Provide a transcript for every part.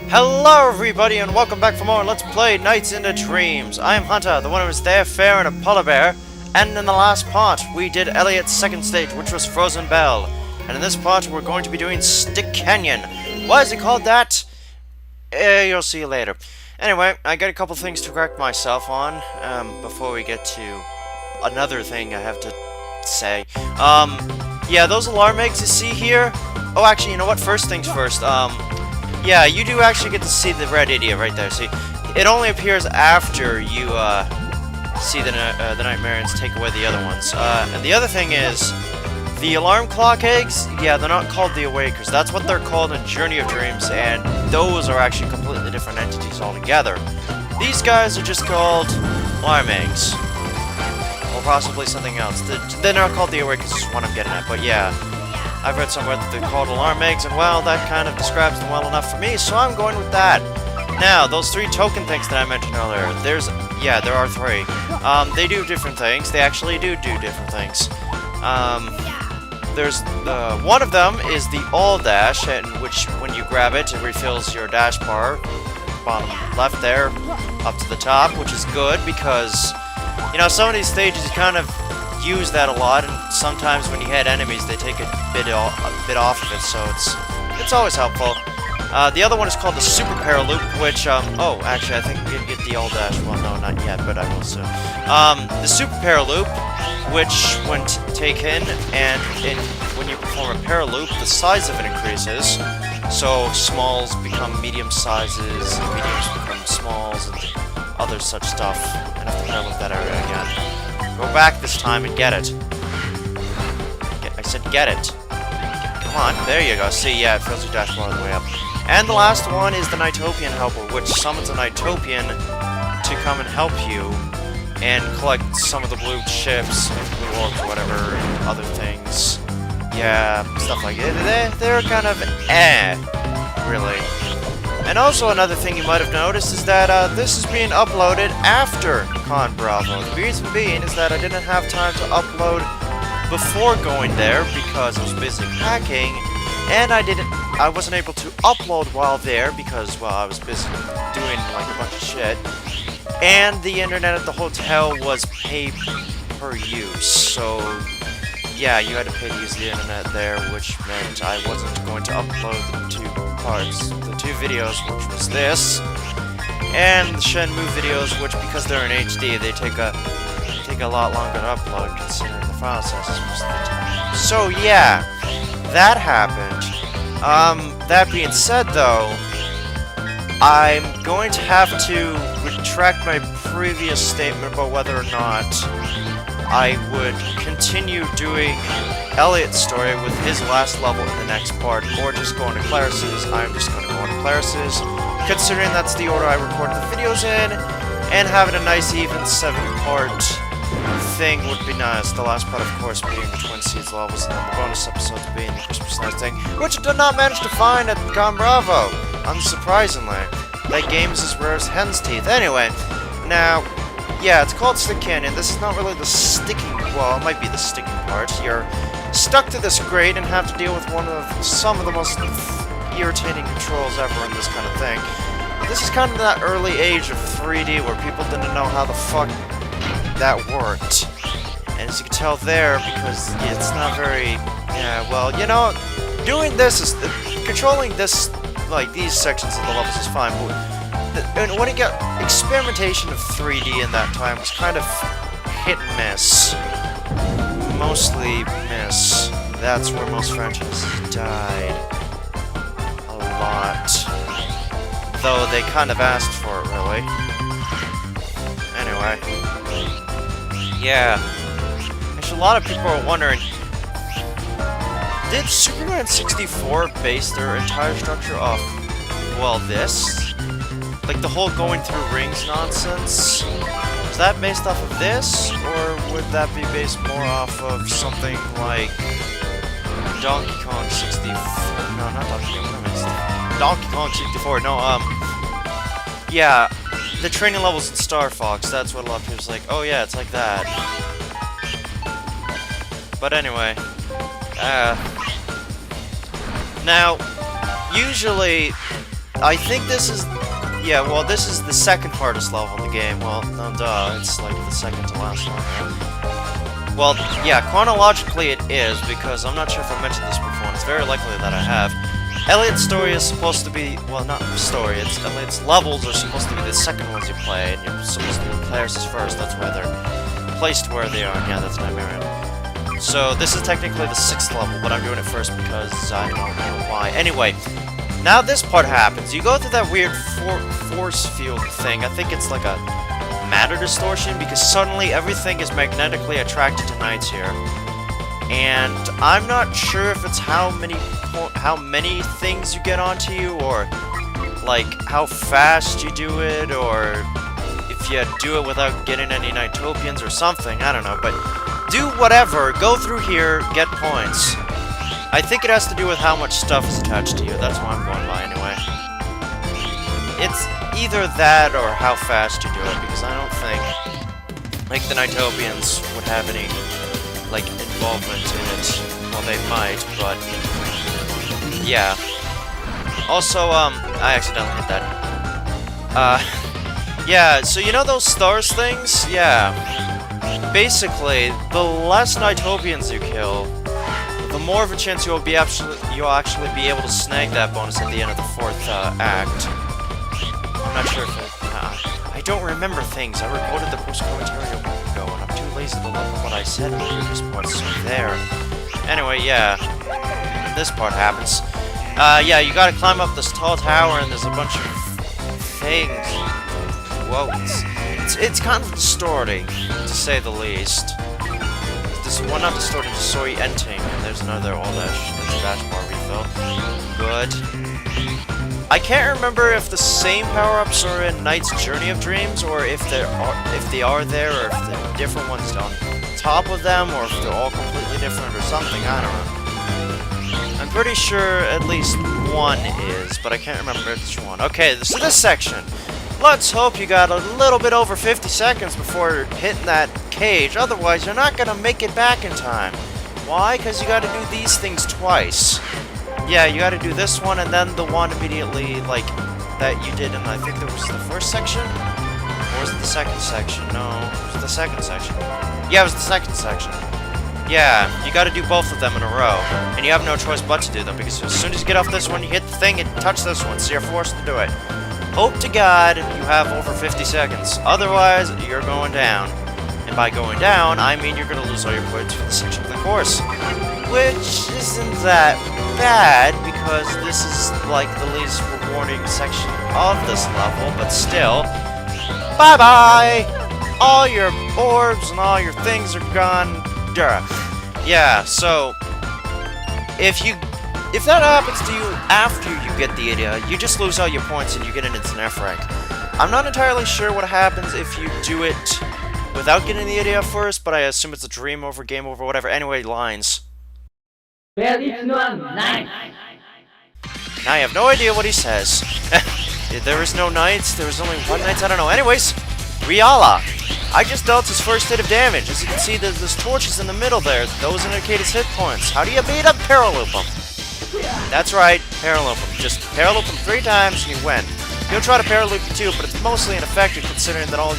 Hello everybody and welcome back for more Let's Play Nights into Dreams. I am Hunter, the one who was there fair and a polar bear, and in the last part we did Elliot's second stage, which was Frozen Belle. And in this part we're going to be doing Stick Canyon. Why is it called that? You'll see later. Anyway, I got a couple things to correct myself on before we get to another thing I have to say. Yeah, those alarm eggs you see here. Oh, actually, you know what? First things first. Yeah, you do actually get to see the red idiot right there. See, it only appears after you see the Nightmarians take away the other ones. And the other thing is, the alarm clock eggs, yeah, they're not called the Awakers. That's what they're called in Journey of Dreams, and those are actually completely different entities altogether. These guys are just called alarm eggs. Or possibly something else. They're not called the Awakers, is what I'm getting at, but yeah. I've read somewhere that they're called alarm eggs, and well, that kind of describes them well enough for me, so I'm going with that. Now, those three token things that I mentioned earlier, there are three. They do different things. They actually do different things. One of them is the all dash, and which, when you grab it, it refills your dash bar, bottom left there, up to the top, which is good, because, you know, some of these stages you kind of use that a lot, and sometimes when you hit enemies, they take a bit off of it, so it's always helpful. The other one is called the Super Paraloop, which, oh, actually, I think we can get the all dash. Well, no, not yet, but I will soon. The Super Paraloop, which, when taken, and when you perform a Paraloop, the size of it increases. So, smalls become medium sizes, and mediums become smalls, and other such stuff. I have to Paraloop that area again. Go back this time and get it. I said get it. Come on, there you go. See, yeah, it fills your dashboard all the way up. And the last one is the NiGHTS helper, which summons a NiGHTS to come and help you and collect some of the blue chips, blue orbs, whatever, and other things. Yeah, stuff like it. They're kind of really. And also another thing you might have noticed is that this is being uploaded after Con Bravo. The reason being is that I didn't have time to upload before going there because I was busy packing, and I wasn't able to upload while there because, well, I was busy doing like a bunch of shit. And the internet at the hotel was pay per use, so yeah, you had to pay to use the internet there, which meant I wasn't going to upload the two parts, the two videos, which was this, and the Shenmue videos, which, because they're in HD, they take a lot longer to upload, considering the file sizes most of the time. So yeah, that happened. That being said, though, I'm going to have to retract my previous statement about whether or not I would continue doing Elliot's story with his last level in the next part, or just go into Claris's. I'm just going to go into Claris's, considering that's the order I recorded the videos in, and having a nice even 7-part thing would be nice. The last part, of course, being the Twin Seeds levels, and then the bonus episodes being the Christmas night thing, which I did not manage to find at Con Bravo, unsurprisingly. That game is as rare as hen's teeth. Anyway, now, yeah, it's called Stick Canyon. This is not really the sticking, well, it might be the sticking part. You're stuck to this grate and have to deal with some of the most irritating controls ever in this kind of thing. This is kind of that early age of 3D where people didn't know how the fuck that worked. And as you can tell there, because it's not very, yeah, well, you know, doing this is, controlling this, like, these sections of the levels is fine, but and when you get experimentation of 3D in that time was kind of hit and miss. Mostly miss. That's where most franchises died. A lot. Though they kind of asked for it, really. Anyway. Yeah. Actually, a lot of people are wondering, did Superman 64 base their entire structure off, well, this? Like the whole going through rings nonsense? Is that based off of this? Or would that be based more off of something like Donkey Kong 64? No, not Donkey Kong, what am I saying? Donkey Kong 64, no, yeah, the training levels in Star Fox, that's what a lot of people's like, oh yeah, it's like that. But anyway, now, usually I think this is... Yeah, well, this is the second hardest level in the game. Well, no, duh, it's like the second to last one, right? Well, yeah, chronologically it is, because I'm not sure if I mentioned this before, and it's very likely that I have. Elliot's story is supposed to be... Well, not story, Elliot's levels are supposed to be the second ones you play, and you're supposed to be Claris's first. That's why they're placed where they are. Yeah, that's Nightmare. So, this is technically the 6th level, but I'm doing it first because I don't know why. Anyway, now this part happens. You go through that weird force field thing. I think it's like a matter distortion, because suddenly everything is magnetically attracted to Knights here. And I'm not sure if it's how many things you get onto you, or like how fast you do it, or if you do it without getting any Nightopians or something. I don't know, but do whatever. Go through here, get points. I think it has to do with how much stuff is attached to you. That's what I'm going by anyway. It's either that or how fast you do it, because I don't think like the Nightopians would have any like involvement in it. Well, they might, but yeah. Also, I accidentally hit that. Yeah, so you know those stars things? Yeah. Basically, the less Nightopians you kill, the more of a chance you'll actually be able to snag that bonus at the end of the 4th act. I'm not sure if I don't remember things. I recorded the post-commentary a week ago, and I'm too lazy to look at what I said in the previous points, so there. Anyway, yeah. This part happens. Yeah, you gotta climb up this tall tower, and there's a bunch of things. Whoa, it's kind of distorting, to say the least. Well, not distorting, disorienting, and there's another dash bar refill. Good. I can't remember if the same power-ups are in Knight's Journey of Dreams, or if they are there, or if they're different ones on top of them, or if they're all completely different or something. I don't know. I'm pretty sure at least one is, but I can't remember which one. Okay, so this section. Let's hope you got a little bit over 50 seconds before hitting that cage, otherwise you're not gonna make it back in time. Why? Because you gotta do these things twice. Yeah, you gotta do this one and then the one immediately, like, that you did in, I think there was the first section? Or was it the second section? No, it was the second section. Yeah, it was the second section. Yeah, you gotta do both of them in a row. And you have no choice but to do them, because as soon as you get off this one, you hit the thing and touch this one, so you're forced to do it. Hope to God you have over 50 seconds. Otherwise, you're going down. And by going down, I mean you're going to lose all your points for the section of the course. Which isn't that bad, because this is like the least rewarding section of this level, but still. Bye-bye! All your orbs and all your things are gone. Duh. Yeah, so if that happens to you after you get the idiot, you just lose all your points and you get an instant F rank. I'm not entirely sure what happens if you do it without getting the idiot first, but I assume it's a dream over, game over, whatever. Anyway, lines. Well, it's not nice. Now I have no idea what he says. There is no knights, there is only one knight, I don't know. Anyways, Riala. I just dealt his first hit of damage. As you can see, there's torches in the middle there. Those indicate his hit points. How do you beat him? Paraloop him. That's right, paraloop him. Just paraloop him 3 times and you win. He'll try to paraloop you too, but it's mostly ineffective considering that all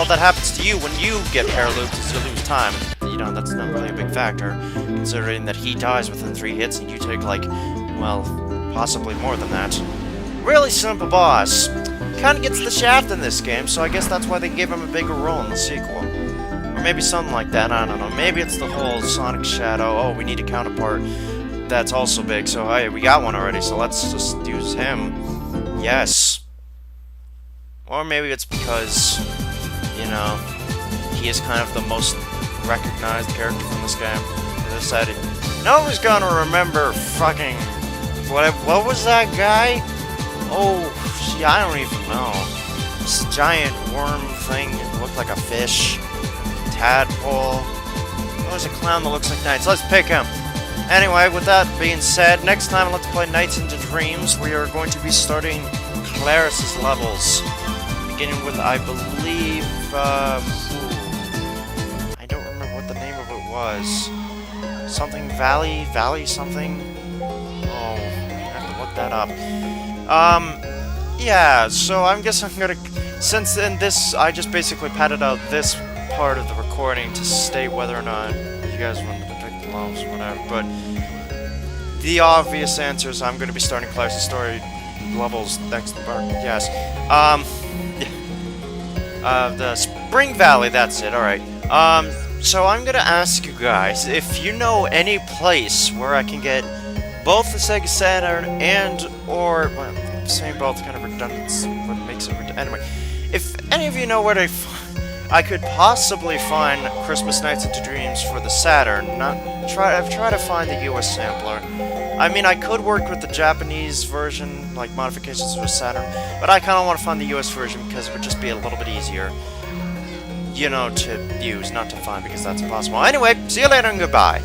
that happens to you when you get paralooped is you lose time. You know, that's not really a big factor, considering that he dies within 3 hits and you take, like, well, possibly more than that. Really simple boss. Kinda gets the shaft in this game, so I guess that's why they gave him a bigger role in the sequel. Or maybe something like that, I don't know. Maybe it's the whole Sonic Shadow, oh, we need a counterpart that's also big, so hey, we got one already, so let's just use him. Yes. Or maybe it's because, you know, he is kind of the most recognized character from this game. They decided, no one's gonna remember fucking... What was that guy? Oh, gee, I don't even know. This giant worm thing, it looked like a fish. Tadpole. Oh, there's a clown that looks like Knights. Let's pick him. Anyway, with that being said, next time Let's Play Nights into Dreams, we are going to be starting Claris's levels. Beginning with, I believe, I don't remember what the name of it was. Something Valley something? Oh, I have to look that up. Yeah, so I guess I'm gonna... Since in this, I just basically padded out this part of the recording to state whether or not you guys want to pick the levels or whatever, but the obvious answer is I'm gonna be starting Classic Story levels next part, yes. The Spring Valley, that's it, alright. So I'm gonna ask you guys if you know any place where I can get both the Sega Saturn and, or, well, saying both kind of redundant, what makes it redundant, anyway. If any of you know where I could possibly find Christmas Nights into Dreams for the Saturn, I've tried to find the US sampler. I mean, I could work with the Japanese version, like modifications for Saturn, but I kind of want to find the US version because it would just be a little bit easier, you know, to use, not to find, because that's impossible. Anyway, see you later and goodbye.